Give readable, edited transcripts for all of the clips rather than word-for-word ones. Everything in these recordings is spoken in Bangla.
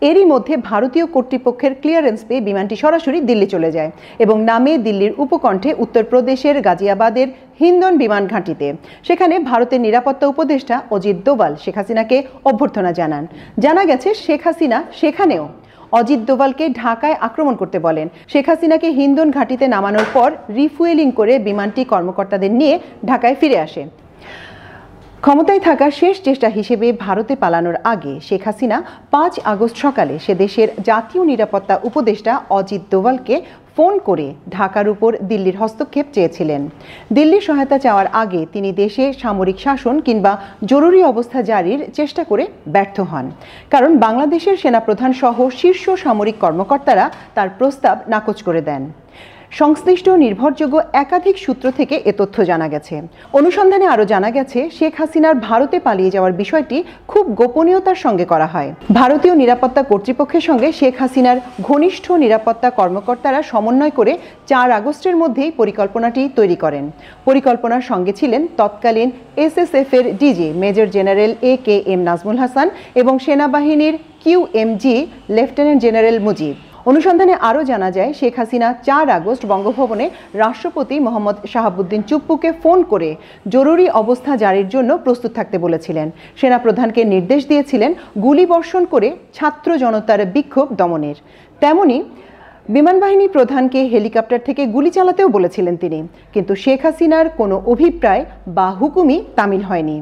এরই মধ্যে ভারতীয় কর্তৃপক্ষের ক্লিয়ারেন্স পেয়ে বিমানটি সরাসরি দিল্লি চলে যায় এবং নামে দিল্লির উপকণ্ঠে উত্তরপ্রদেশের গাজিয়াবাদের হিন্দন বিমান ঘাঁটিতে। সেখানে ভারতের নিরাপত্তা উপদেষ্টা অজিত দোভাল শেখ হাসিনাকে অভ্যর্থনা জানান। জানা গেছে শেখ হাসিনা সেখানেও অজিত দোভালকে ঢাকায় আক্রমণ করতে বলেন। শেখ হাসিনাকে হিন্দন ঘাঁটিতে নামানোর পর রিফুয়েলিং করে বিমানটি কর্মকর্তাদের নিয়ে ঢাকায় ফিরে আসে। ক্ষমতায় থাকার শেষ চেষ্টা হিসেবে ভারতে পালানোর আগে শেখ হাসিনা 5 আগস্ট সকালে সে দেশের জাতীয় নিরাপত্তা উপদেষ্টা অজিত দোভালকে ফোন করে ঢাকার উপর দিল্লির হস্তক্ষেপ চেয়েছিলেন। দিল্লির সহায়তা চাওয়ার আগে তিনি দেশে সামরিক শাসন কিংবা জরুরি অবস্থা জারির চেষ্টা করে ব্যর্থ হন, কারণ বাংলাদেশের সেনাপ্রধান সহ শীর্ষ সামরিক কর্মকর্তারা তার প্রস্তাব নাকচ করে দেন। সংশ্লিষ্ট নির্ভরযোগ্য একাধিক সূত্র থেকে এ তথ্য জানা গেছে। অনুসন্ধানে আরও জানা গেছে শেখ হাসিনার ভারতে পালিয়ে যাওয়ার বিষয়টি খুব গোপনীয়তার সঙ্গে করা হয়। ভারতীয় নিরাপত্তা কর্তৃপক্ষের সঙ্গে শেখ হাসিনার ঘনিষ্ঠ নিরাপত্তা কর্মকর্তারা সমন্বয় করে 4 আগস্টের মধ্যেই পরিকল্পনাটি তৈরি করেন। পরিকল্পনার সঙ্গে ছিলেন তৎকালীন SSF এর DG major general AKM Nazmul Hasan এবং সেনাবাহিনীর QMG লেফটেন্যান্ট জেনারেল মুজিব। অনুসন্ধানে আরও জানা যায় শেখ হাসিনা 4 আগস্ট বঙ্গভবনে রাষ্ট্রপতি মোহাম্মদ শাহাবুদ্দিন চুপ্পুকে ফোন করে জরুরি অবস্থা জারির জন্য প্রস্তুত থাকতে বলেছিলেন। সেনাপ্রধানকে নির্দেশ দিয়েছিলেন গুলিবর্ষণ করে ছাত্র জনতার বিক্ষোভ দমনের। তেমনি বিমানবাহিনী প্রধানকে হেলিকপ্টার থেকে গুলি চালাতেও বলেছিলেন তিনি, কিন্তু শেখ হাসিনার কোনো অভিপ্রায় বা হুকুমই তামিল হয়নি।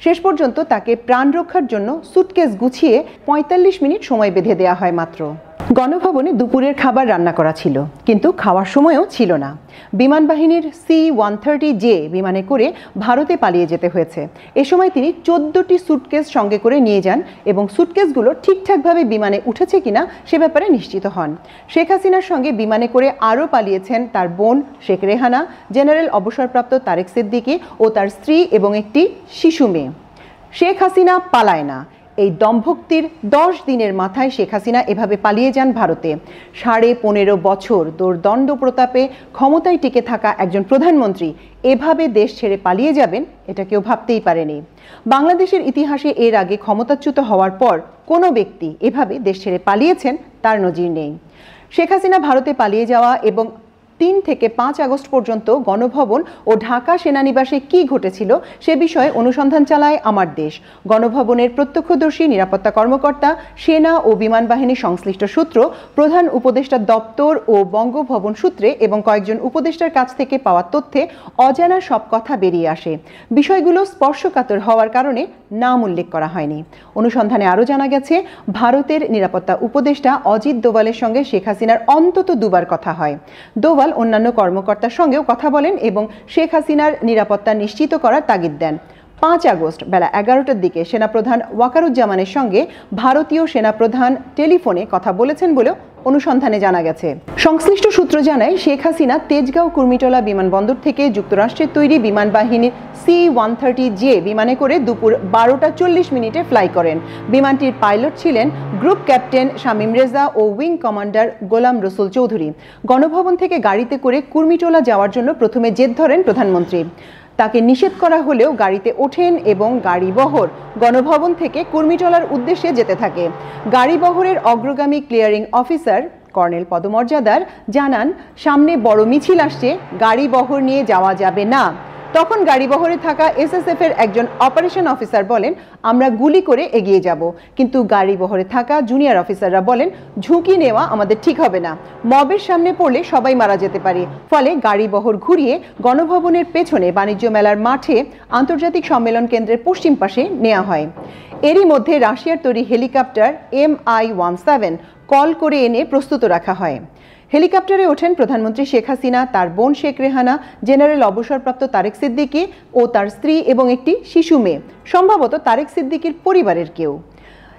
শেষ পর্যন্ত তাকে প্রাণ রক্ষার জন্য সুটকেস গুছিয়ে 45 মিনিট সময় বেঁধে দেওয়া হয় মাত্র। গণভবনে দুপুরের খাবার রান্না করা ছিল, কিন্তু খাওয়ার সময়ও ছিল না। বিমানবাহিনীর C-130J বিমানে করে ভারতে পালিয়ে যেতে হয়েছে। এ সময় তিনি 14টি সুটকেস সঙ্গে করে নিয়ে যান এবং সুটকেসগুলো ঠিকঠাকভাবে বিমানে উঠেছে কিনা সে ব্যাপারে নিশ্চিত হন। শেখ হাসিনার সঙ্গে বিমানে করে আরও পালিয়েছেন তার বোন শেখ রেহানা, জেনারেল অবসরপ্রাপ্ত তারেক সিদ্দিকী ও তার স্ত্রী এবং একটি শিশু মেয়ে। শেখ হাসিনা পালায় না, এই দম্ভক্তির 10 দিনের মাথায় শেখ হাসিনা এভাবে পালিয়ে যান ভারতে। 15.5 বছর দোর্দণ্ড প্রতাপে ক্ষমতায় টিকে থাকা একজন প্রধানমন্ত্রী এভাবে দেশ ছেড়ে পালিয়ে যাবেন, এটা কেউ ভাবতেই পারেনি। বাংলাদেশের ইতিহাসে এর আগে ক্ষমতাচ্যুত হওয়ার পর কোনো ব্যক্তি এভাবে দেশ ছেড়ে পালিয়েছেন তার নজির নেই। শেখ হাসিনা ভারতে পালিয়ে যাওয়া এবং 3 থেকে 5 আগস্ট পর্যন্ত গণভবন ও ঢাকা সেনানিবাসে কি ঘটেছিল সে বিষয়ে অনুসন্ধান চালায় আমার দেশ। গণভবনের প্রত্যক্ষদর্শী নিরাপত্তা কর্মকর্তা, সেনা ও বিমান বাহিনী সংশ্লিষ্ট সূত্র, প্রধান উপদেষ্টা দপ্তর ও বঙ্গভবন সূত্রে এবং কয়েকজন উপদেষ্টার কাছ থেকে পাওয়া তথ্যে অজানা সব কথা বেরিয়ে আসে। বিষয়গুলো স্পর্শকাতর হওয়ার কারণে নাম উল্লেখ করা হয়নি। অনুসন্ধানে আরও জানা গেছে ভারতের নিরাপত্তা উপদেষ্টা অজিত দোভালের সঙ্গে শেখ হাসিনার অন্তত 2 বার কথা হয়। দোভাল অন্যান্য কর্মকর্তার সঙ্গেও কথা বলেন এবং শেখ হাসিনার নিরাপত্তা নিশ্চিত করার তাগিদ দেন। 5 আগস্ট বেলা 11টার দিকে সেনাপ্রধান ওয়াকারুজ্জামানের সঙ্গে ভারতীয় সেনাপ্রধান টেলিফোনে কথা বলেছেন বলেও অনুসন্ধানে জানা গেছে। সংশ্লিষ্ট সূত্র জানায় শেখ হাসিনা তেজগাঁও কুর্মিটোলা বিমানবন্দর থেকে যুক্তরাষ্ট্রের তৈরি বিমান বাহিনীর C-130J বিমানে করে দুপুর 12টা 40 মিনিটে ফ্লাই করেন। বিমানটির পাইলট ছিলেন গ্রুপ ক্যাপ্টেন শামীম রেজা ও উইং কমান্ডার গোলাম রসুল চৌধুরী। গণভবন থেকে গাড়িতে করে কুর্মিটোলা যাওয়ার জন্য প্রথমে জেদ ধরেন প্রধানমন্ত্রী। তাকে নিষেধ করা হলেও গাড়িতে ওঠেন এবং গাড়িবহর গণভবন থেকে কুর্মিটোলার উদ্দেশ্যে যেতে থাকে। গাড়িবহরের অগ্রগামী ক্লিয়ারিং অফিসার কর্নেল পদমর্যাদার জানান, সামনে বড় মিছিল আসছে, গাড়িবহর নিয়ে যাওয়া যাবে না। তখন গাড়িবহরে থাকা SSF এর একজন অপারেশন অফিসার বলেন, আমরা গুলি করে এগিয়ে যাব। কিন্তু গাড়িবহরে থাকা জুনিয়র অফিসাররা বলেন, ঝুঁকি নেওয়া আমাদের ঠিক হবে না, মবের সামনে পড়লে সবাই মারা যেতে পারে। ফলে গাড়িবহর ঘুরিয়ে গণভবনের পেছনে বাণিজ্য মেলার মাঠে আন্তর্জাতিক সম্মেলন কেন্দ্রের পশ্চিম পাশে নেওয়া হয়। এরই মধ্যে রাশিয়ার তৈরি হেলিকপ্টার Mi-17 কল করে এনে প্রস্তুত রাখা হয়। হেলিকপ্টারে ওঠেন প্রধানমন্ত্রী শেখ হাসিনা, তার বোন শেখ রেহানা, জেনারেল অবসরপ্রাপ্ত তারেক সিদ্দিকী ও তার স্ত্রী এবং একটি শিশু মেয়ে, সম্ভবত তারেক সিদ্দিকীর পরিবারের কেউ।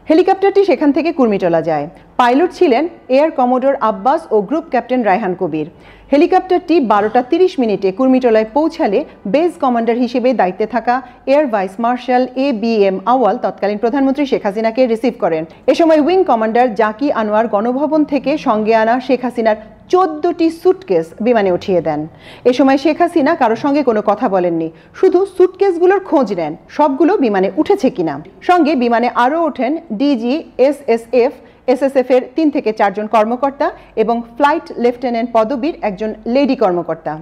হেলিকপ্টারটি সেখান থেকে কুর্মিটোলা যায়। পাইলট ছিলেন এয়ার কমোডোর আব্বাস ও গ্রুপ ক্যাপ্টেন রায়হান কবির। হেলিকপ্টারটি 12টা 30 মিনিটে কুর্মিটোলায় পৌঁছালে বেস কমান্ডার হিসেবে দায়িত্বে থাকা এয়ার ভাইস মার্শাল ABM আওয়াল তৎকালীন প্রধানমন্ত্রী শেখ হাসিনাকে রিসিভ করেন। এ সময় উইং কমান্ডার জাকি আনোয়ার গণভবন থেকে সঙ্গে আনা শেখ হাসিনার 14টি সুটকেস বিমানে উঠিয়ে দেন। এ সময় শেখ হাসিনা কারো সঙ্গে কোনো কথা বলেননি, শুধু সুটকেসগুলোর খোঁজ নেন সবগুলো বিমানে উঠেছে কিনা। সঙ্গে বিমানে আরও ওঠেন DG SSF এসএসএফ এর 3 থেকে 4 জন কর্মকর্তা এবং ফ্লাইট লেফটেন্যান্ট পদবীর একজন লেডি কর্মকর্তা।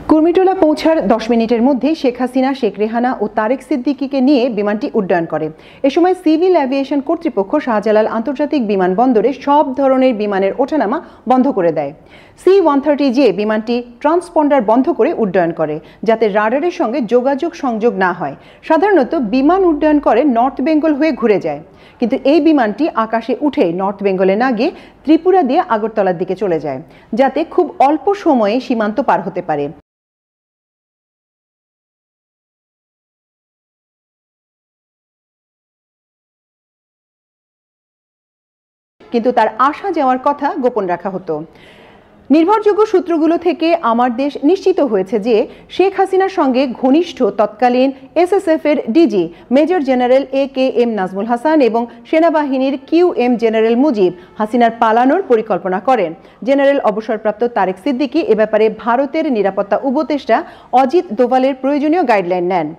কুর্মিটোলা পৌঁছার 10 মিনিটের মধ্যেই শেখ হাসিনা, শেখ রেহানা ও তারেক সিদ্দিকীকে নিয়ে বিমানটি উড্ডয়ন করে। এ সময় সিভিল অ্যাভিয়েশন কর্তৃপক্ষ শাহজালাল আন্তর্জাতিক বিমানবন্দরে সব ধরনের বিমানের ওঠানামা বন্ধ করে দেয়। C-130J বিমানটি ট্রান্সপন্ডার বন্ধ করে উড্ডয়ন করে, যাতে রাডারের সঙ্গে যোগাযোগ সংযোগ না হয়। সাধারণত বিমান উড্ডয়ন করে নর্থ বেঙ্গল হয়ে ঘুরে যায়, কিন্তু এই বিমানটি আকাশে উঠে নর্থ বেঙ্গলে না গিয়ে ত্রিপুরা দিয়ে আগরতলার দিকে চলে যায়, যাতে খুব অল্প সময়ে সীমান্ত পার হতে পারে। কিন্তু তার আসা যাওয়ার কথা গোপন রাখা হতো। নির্ভরযোগ্য সূত্রগুলো থেকে আমার দেশ নিশ্চিত হয়েছে যে শেখ হাসিনার সঙ্গে ঘনিষ্ঠ তৎকালীন এসএসএফ এর DG major general AKM Nazmul Hasan এবং সেনাবাহিনীর QM জেনারেল মুজিব হাসিনার পালানোর পরিকল্পনা করেন। জেনারেল অবসরপ্রাপ্ত তারেক সিদ্দিকী এ ব্যাপারে ভারতের নিরাপত্তা উপদেষ্টা অজিত দোভালের প্রয়োজনীয় গাইডলাইন নেন।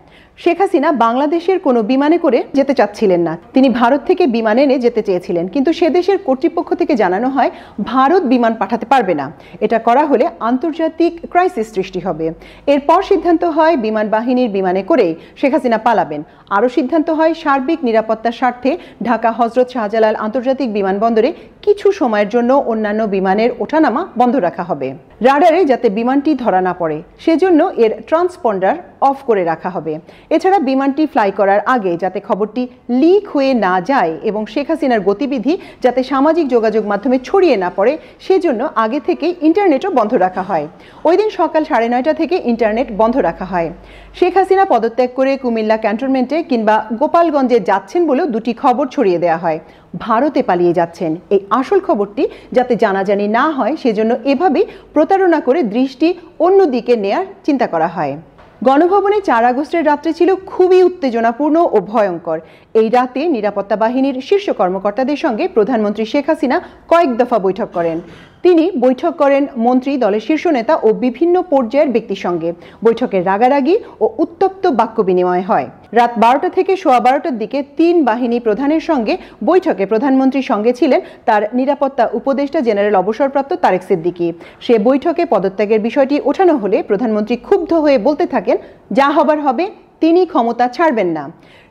শেখ হাসিনা বাংলাদেশের কোনো বিমানে করে যেতে চাচ্ছিলেন না, তিনি ভারত থেকে বিমান এনে যেতে চেয়েছিলেন, কিন্তু সে দেশের কর্তৃপক্ষ থেকে জানানো হয় ভারত বিমান পাঠাতে পারবে না। এটা করা হলে আন্তর্জাতিক ক্রাইসিস সৃষ্টি হবে। এরপর সিদ্ধান্ত হয় বিমান বাহিনীর বিমানে করেই শেখ হাসিনা পালাবেন। আরও সিদ্ধান্ত হয় সার্বিক নিরাপত্তার স্বার্থে ঢাকা হজরত শাহজালাল আন্তর্জাতিক বিমানবন্দরে কিছু সময়ের জন্য অন্যান্য বিমানের ওঠানামা বন্ধ রাখা হবে, রাডারে যাতে বিমানটি ধরা না পড়ে সেজন্য এর ট্রান্সপন্ডার অফ করে রাখা হবে। এছাড়া বিমানটি ফ্লাই করার আগে যাতে খবরটি লিক হয়ে না যায় এবং শেখ হাসিনার গতিবিধি যাতে সামাজিক যোগাযোগ মাধ্যমে ছড়িয়ে না পড়ে সেজন্য আগে থেকেই ইন্টারনেটও বন্ধ রাখা হয়। ওই দিন সকাল 9:30 থেকে ইন্টারনেট বন্ধ রাখা হয়। শেখ হাসিনা পদত্যাগ করে কুমিল্লা ক্যান্টনমেন্টে কিংবা গোপালগঞ্জে যাচ্ছেন বলেও দুটি খবর ছড়িয়ে দেওয়া হয়, ভারতে পালিয়ে যাচ্ছেন। এই আসল খবরটি যাতে জানাজানি না হয় সেজন্য এভাবেই প্রতারণা করে দৃষ্টি অন্যদিকে নেয়ার চিন্তা করা হয়। গণভবনে 4 আগস্টের রাত্রি ছিল খুবই উত্তেজনাপূর্ণ ও ভয়ঙ্কর। এই রাতে নিরাপত্তা বাহিনীর শীর্ষ কর্মকর্তাদের সঙ্গে প্রধানমন্ত্রী শেখ হাসিনা কয়েক দফা বৈঠক করেন। তিনি বৈঠক করেন মন্ত্রী, দলের শীর্ষ নেতা ও বিভিন্ন পর্যায়ের ব্যক্তির সঙ্গে। বৈঠকের রাগারাগি ও উত্তপ্ত বাক্য বিনিময় হয়। রাত 12টা থেকে সোয়া 12টার দিকে 3 বাহিনী প্রধানের সঙ্গে বৈঠকে প্রধানমন্ত্রীর সঙ্গে ছিলেন তার নিরাপত্তা উপদেষ্টা জেনারেল অবসরপ্রাপ্ত তারেক সিদ্দিকী। সে বৈঠকে পদত্যাগের বিষয়টি ওঠানো হলে প্রধানমন্ত্রী ক্ষুব্ধ হয়ে বলতে থাকেন, যা হবার হবে, তিনি ক্ষমতা ছাড়বেন না।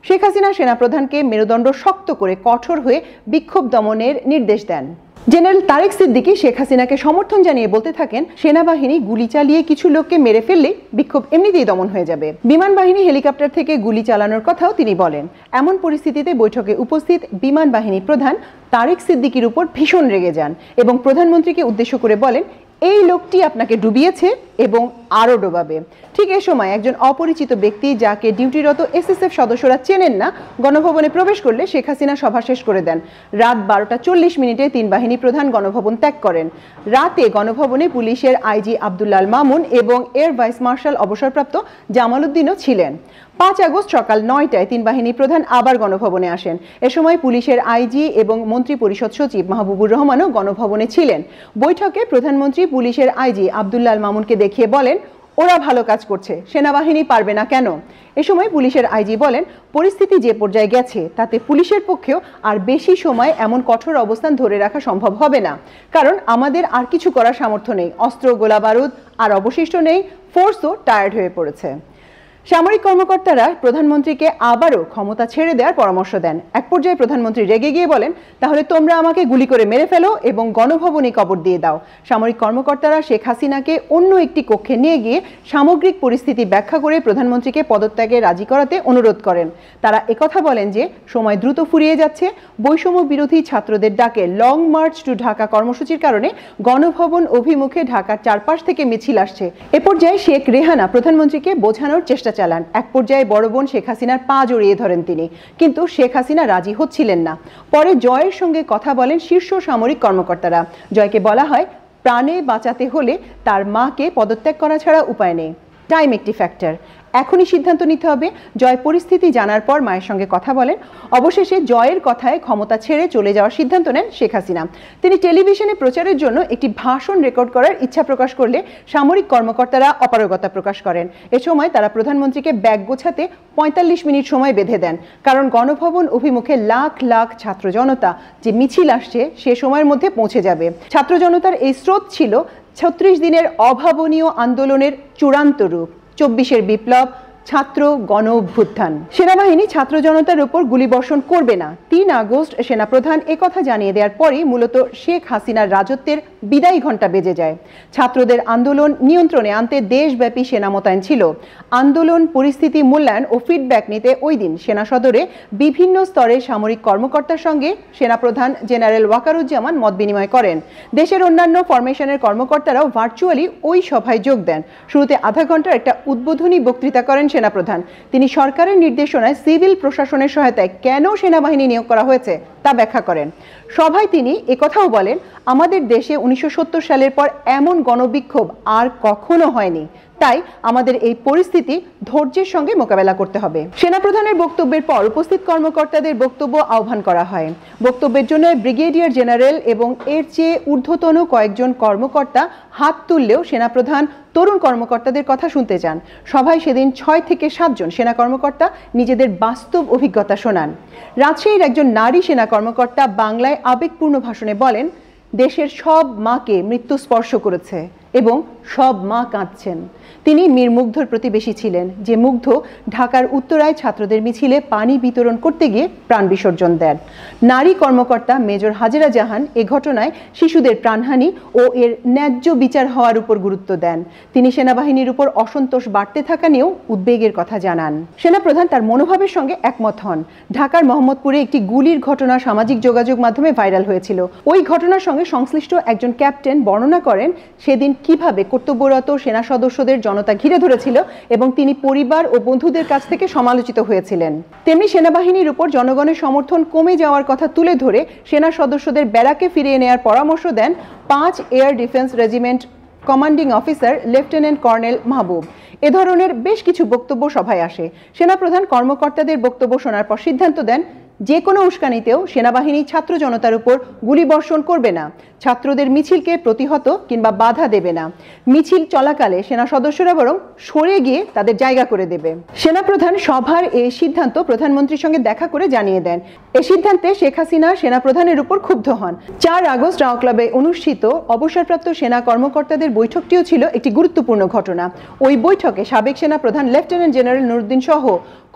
শেখ হাসিনা সেনাপ্রধানকে মেরুদণ্ড শক্ত করে কঠোর হয়ে বিক্ষোভ দমনের নির্দেশ দেন। জেনারেল তারেক সিদ্দিকী শেখ হাসিনাকে সমর্থন জানিয়ে বলতে থাকেন, সেনাবাহিনী গুলি চালিয়ে কিছু লোককে মেরে ফেললে বিক্ষোভ এমনিতেই দমন হয়ে যাবে। বিমান বাহিনী হেলিকপ্টার থেকে গুলি চালানোর কথাও তিনি বলেন। এমন পরিস্থিতিতে বৈঠকে উপস্থিত বিমান বাহিনী প্রধান তারেক সিদ্দিকীর উপর ভীষণ রেগে যান এবং প্রধানমন্ত্রীকে উদ্দেশ্য করে বলেন, এই লোকটি আপনাকে ডুবিয়েছে এবং আরও ডোবাবে। ঠিক এ সময় একজন অপরিচিত ব্যক্তি, যাকে ডিউটিরত এসএসএফ সদস্যরা চেনেন না, গণভবনে প্রবেশ করলে শেখ হাসিনা সভা শেষ করে দেন। রাত 12:40 3 বাহিনী প্রধান গণভবন ত্যাগ করেন। রাতে গণভবনে পুলিশের আইজি আব্দুল্লাহ আল মামুন এবং এয়ার ভাইস মার্শাল অবসরপ্রাপ্ত জামাল উদ্দিনও ছিলেন। 5 আগস্ট সকাল 9টায় 3 বাহিনী প্রধান আবার গণভবনে আসেন। এ সময় পুলিশের আইজি এবং মন্ত্রী পরিষদ সচিব মাহবুবুর রহমানও গণভবনে ছিলেন। বৈঠকে প্রধানমন্ত্রী পুলিশের আইজি আব্দুল্লাহ আল মামুনকে দেখিয়ে বলেন, ওরা ভালো কাজ করছে, সেনাবাহিনী পারবে না কেন? এ সময় পুলিশের আইজি বলেন, পরিস্থিতি যে পর্যায়ে গেছে তাতে পুলিশের পক্ষেও আর বেশি সময় এমন কঠোর অবস্থান ধরে রাখা সম্ভব হবে না, কারণ আমাদের আর কিছু করার সামর্থ্য নেই, অস্ত্র গোলা বারুদ আর অবশিষ্ট নেই, ফোর্সও টায়ার্ড হয়ে পড়েছে। সামরিক কর্মকর্তারা প্রধানমন্ত্রীকে আবারও ক্ষমতা ছেড়ে দেওয়ার পরামর্শ দেন। এক পর্যায়ে প্রধানমন্ত্রী রেগে গিয়ে বলেন, তাহলে তোমরা আমাকে গুলি করে মেরে ফেলো এবং গণভবনে কবর দিয়ে দাও। সামরিক কর্মকর্তারা শেখ হাসিনাকে অন্য একটি কক্ষে নিয়ে গিয়ে সামগ্রিক পরিস্থিতি ব্যাখ্যা করে প্রধানমন্ত্রীকে পদত্যাগে রাজি করাতে অনুরোধ করেন। তারা একথা বলেন যে সময় দ্রুত ফুরিয়ে যাচ্ছে, বৈষম্য বিরোধী ছাত্রদের ডাকে লং মার্চ টু ঢাকা কর্মসূচির কারণে গণভবন অভিমুখে ঢাকার চারপাশ থেকে মিছিল আসছে। এ পর্যায়ে শেখ রেহানা প্রধানমন্ত্রীকে বোঝানোর চেষ্টা চালান। এক পর্যায়ে বড় বোন শেখ হাসিনার পা জড়িয়ে ধরেন তিনি, কিন্তু শেখ হাসিনা রাজি হচ্ছিলেন না। পরে জয়ের সঙ্গে কথা বলেন শীর্ষ সামরিক কর্মকর্তারা। জয়কে বলা হয়, প্রাণে বাঁচাতে হলে তার মাকে পদত্যাগ করা ছাড়া উপায় নেই। টাইম একটি ফ্যাক্টর। এখনই সিদ্ধান্ত নিতে হবে। জয় পরিস্থিতি জানার পর মায়ের সঙ্গে কথা বলেন। অবশেষে জয়ের কথায় ক্ষমতা ছেড়ে চলে যাওয়ার সিদ্ধান্ত নেন শেখ হাসিনা। তিনি টেলিভিশনে প্রচারের জন্য একটি ভাষণ রেকর্ড করার ইচ্ছা প্রকাশ করলে সামরিক কর্মকর্তারা অপারগতা প্রকাশ করেন। এ সময় তারা প্রধানমন্ত্রীকে ব্যাগ গোছাতে ৪৫ মিনিট সময় বেঁধে দেন, কারণ গণভবন অভিমুখে লাখ লাখ ছাত্র জনতা যে মিছিল আসছে সে সময়ের মধ্যে পৌঁছে যাবে। ছাত্র জনতার এই স্রোত ছিল ৩৬ দিনের অভাবনীয় আন্দোলনের চূড়ান্ত রূপ। ২৪-এর বিপ্লব, ছাত্র গণ অভ্যুত্থান। সেনাবাহিনী ছাত্র জনতার উপর গুলিবর্ষণ করবে না। ৩ আগস্ট সেনাপ্রধান একথা জানিয়ে দেওয়ার পরই মূলত শেখ হাসিনার রাজত্বের বিদায়ী ঘণ্টা বেজে যায়। ছাত্রদের আন্দোলন নিয়ন্ত্রণে আনতে দেশব্যাপী সেনা মোতায়েন ছিল। আন্দোলন পরিস্থিতি মূল্যায়ন ও ফিডব্যাক নিতে ওই দিন সেনা সদরে বিভিন্ন স্তরের সামরিক কর্মকর্তার সঙ্গে সেনাপ্রধান জেনারেল ওয়াকারুজ্জামান মত বিনিময় করেন। দেশের অন্যান্য ফরমেশনের কর্মকর্তারাও ভার্চুয়ালি ওই সভায় যোগ দেন। শুরুতে আধা ঘন্টার একটা উদ্বোধনী বক্তৃতা করেন সেনাপ্রধান। তিনি সরকারের নির্দেশনায় সিভিল প্রশাসনের সহায়তায় কেন সেনাবাহিনী নিয়োগ করা হয়েছে তা ব্যাখ্যা করেন। সভায় তিনি একথাও বলেন, আমাদের দেশে ১৯৭০ সালের পর এমন গণবিক্ষোভ আর কখনো হয়নি, তাই আমাদের এই পরিস্থিতি ধৈর্যের সঙ্গে মোকাবেলা করতে হবে। সেনাপ্রধানের বক্তব্যের পর উপস্থিত কর্মকর্তাদের বক্তব্য আহ্বান করা হয়। বক্তব্যের জন্য ব্রিগেডিয়ার জেনারেল এবং এর চেয়ে ঊর্ধ্বতন কয়েকজন কর্মকর্তা হাত তুললেও সেনাপ্রধান তরুণ কর্মকর্তাদের কথা শুনতে চান। সভায় সেদিন ৬ থেকে ৭ জন সেনা কর্মকর্তা নিজেদের বাস্তব অভিজ্ঞতা শোনান। রাজশাহীর একজন নারী সেনা কর্মকর্তা বাংলায় আবেগপূর্ণ ভাষণে বলেন, দেশের সব মাকে মৃত্যু স্পর্শ করেছে এবং সব মা কাঁদছেন। তিনি মীর মুগ্ধর প্রতিবেশী ছিলেন, যে মুগ্ধ ঢাকার উত্তরায় ছাত্রদের মিছিলে পানি বিতরণ করতে গিয়ে প্রাণ বিসর্জন দেন। নারী কর্মকর্তা মেজর হাজেরা জাহান এ ঘটনায় শিশুদের প্রাণহানি ও এর ন্যায্য বিচার হওয়ার উপর গুরুত্ব দেন। তিনি সেনাবাহিনীর উপর অসন্তোষ বাড়তে থাকা নিয়েও উদ্বেগের কথা জানান। সেনাপ্রধান তার মনোভাবের সঙ্গে একমত হন। ঢাকার মোহাম্মদপুরে একটি গুলির ঘটনা সামাজিক যোগাযোগ মাধ্যমে ভাইরাল হয়েছিল। ওই ঘটনার সঙ্গে সংশ্লিষ্ট একজন ক্যাপ্টেন বর্ণনা করেন সেদিন কিভাবে কর্তব্যরত সেনা সদস্যদের জনতা ঘিরে ধরেছিল এবং তিনি পরিবার ও বন্ধুদের কাছ থেকে সমালোচিত হয়েছিলেন। তেমনি সেনাবাহিনীর উপর জনগণের সমর্থন কমে যাওয়ার কথা তুলে ধরে সেনা সদস্যদের ব্যারাকে ফিরিয়ে নেওয়ার পরামর্শ দেন ৫ air defence regiment commanding officer lieutenant colonel Mahbub. এ ধরনের বেশ কিছু বক্তব্য সভায় আসে। সেনাপ্রধান কর্মকর্তাদের বক্তব্য শোনার পর সিদ্ধান্ত দেন, যে কোনো উস্কানিতেও সেনাবাহিনী ছাত্র জনতার উপর গুলিবর্ষণ করবে না, ছাত্রদের মিছিলকে প্রতিহত কিংবা বাধা দেবে না। মিছিল চলাকালে সেনা সদস্যরা বরং সরে গিয়ে তাদের জায়গা করে দেবে। সেনাপ্রধান সভার এই সিদ্ধান্ত প্রধানমন্ত্রীর সঙ্গে দেখা করে জানিয়ে দেন। এ সিদ্ধান্তে শেখ হাসিনা সেনাপ্রধানের উপর ক্ষুব্ধ হন। ৪ আগস্ট রাও ক্লাবে অনুষ্ঠিত অবসরপ্রাপ্ত সেনা কর্মকর্তাদের বৈঠকটিও ছিল একটি গুরুত্বপূর্ণ ঘটনা। ওই বৈঠকে সাবেক সেনাপ্রধান লেফটেন্যান্ট জেনারেল নুরুদ্দিন সহ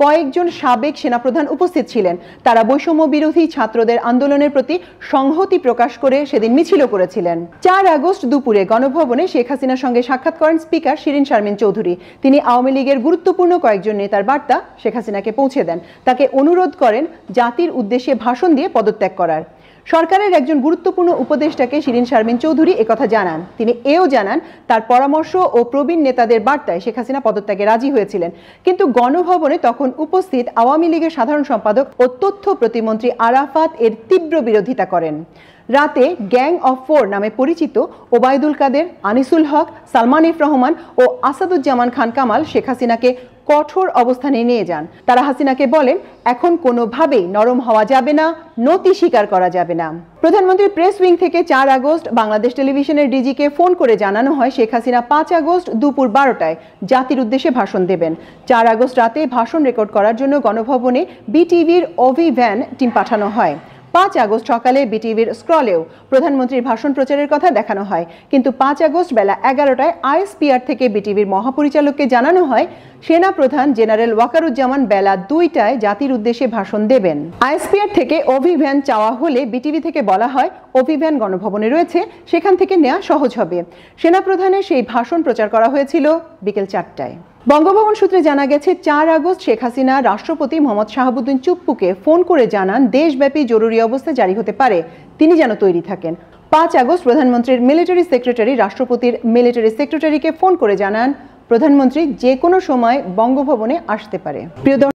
কয়েকজন সাবেক সেনাপ্রধান উপস্থিত ছিলেন। তারা বৈষম্য বিরোধী ছাত্রদের আন্দোলনের প্রতি সংহতি প্রকাশ করে সেদিন মিছিলও করেছিলেন। ৪ আগস্ট দুপুরে গণভবনে শেখ হাসিনার সঙ্গে সাক্ষাৎ করেন স্পিকার শিরীন শারমিন চৌধুরী। তিনি আওয়ামী লীগের গুরুত্বপূর্ণ কয়েকজন নেতার বার্তা শেখ হাসিনাকে পৌঁছে দেন। তাকে অনুরোধ করেন জাতির উদ্দেশ্যে ভাষণ দিয়ে পদত্যাগ করার। সরকারের একজন গুরুত্বপূর্ণ উপদেষ্টাকে শিরীন শারমিন চৌধুরী একথা জানান। তিনি এও জানান তার পরামর্শ ও প্রবীণ নেতাদের বার্তায় শেখ হাসিনা পদত্যাগে রাজি হয়েছিলেন। কিন্তু গণভবনে তখন উপস্থিত আওয়ামী লীগের সাধারণ সম্পাদক ও তথ্য প্রতিমন্ত্রী আরাফাত এর তীব্র বিরোধিতা করেন। রাতে গ্যাং অফ 4 নামে পরিচিত ওবায়দুল কাদের, আনিসুল হক, সালমান এফ রহমান ও আসাদুজ্জামান খান কামাল শেখ হাসিনাকে কঠোর অবস্থানে নিয়ে যান। তারা হাসিনাকে বলেন, এখন কোনোভাবেই নরম হওয়া যাবে না, নতি স্বীকার করা যাবে না। প্রধানমন্ত্রীর প্রেস উইং থেকে ৪ আগস্ট বাংলাদেশ টেলিভিশনের ডিজিকে ফোন করে জানানো হয় শেখ হাসিনা ৫ আগস্ট দুপুর ১২টায় জাতির উদ্দেশ্যে ভাষণ দেবেন। ৪ আগস্ট রাতে ভাষণ রেকর্ড করার জন্য গণভবনে বিটিভির ওভি ভ্যান টিম পাঠানো হয়। ৫ আগস্ট সকালে বিটিভির স্ক্রলেও প্রধানমন্ত্রীর ভাষণ প্রচারের কথা দেখানো হয়। কিন্তু ৫ আগস্ট বেলা ১১টায় আইএসপিআর থেকে বিটিভির মহাপরিচালককে জানানো হয় সেনা প্রধান জেনারেল ওয়াকারুজ্জামান বেলা ২টায় জাতির উদ্দেশ্যে ভাষণ দেবেন। আইএসপিআর থেকে অভিভ্যান চাওয়া হলে বিটিভি থেকে বলা হয় অভিভ্যান গণভবনে রয়েছে, সেখান থেকে নেওয়া সহজ হবে। সেনা প্রধানের সেই ভাষণ প্রচার করা হয়েছিল বিকেল ৪টায়। বঙ্গভবন সূত্রে জানা গেছে ৪ আগস্ট শেখ হাসিনা রাষ্ট্রপতি মোহাম্মদ শাহাবুদ্দিন চুপ্পুকে ফোন করে জানান দেশব্যাপী জরুরি অবস্থা জারি হতে পারে, তিনি যেন তৈরি থাকেন। ৫ আগস্ট প্রধানমন্ত্রীর মিলিটারি সেক্রেটারি রাষ্ট্রপতির মিলিটারি সেক্রেটারিকে ফোন করে জানান প্রধানমন্ত্রী যে কোনো সময় বঙ্গভবনে আসতে পারে। প্রিয়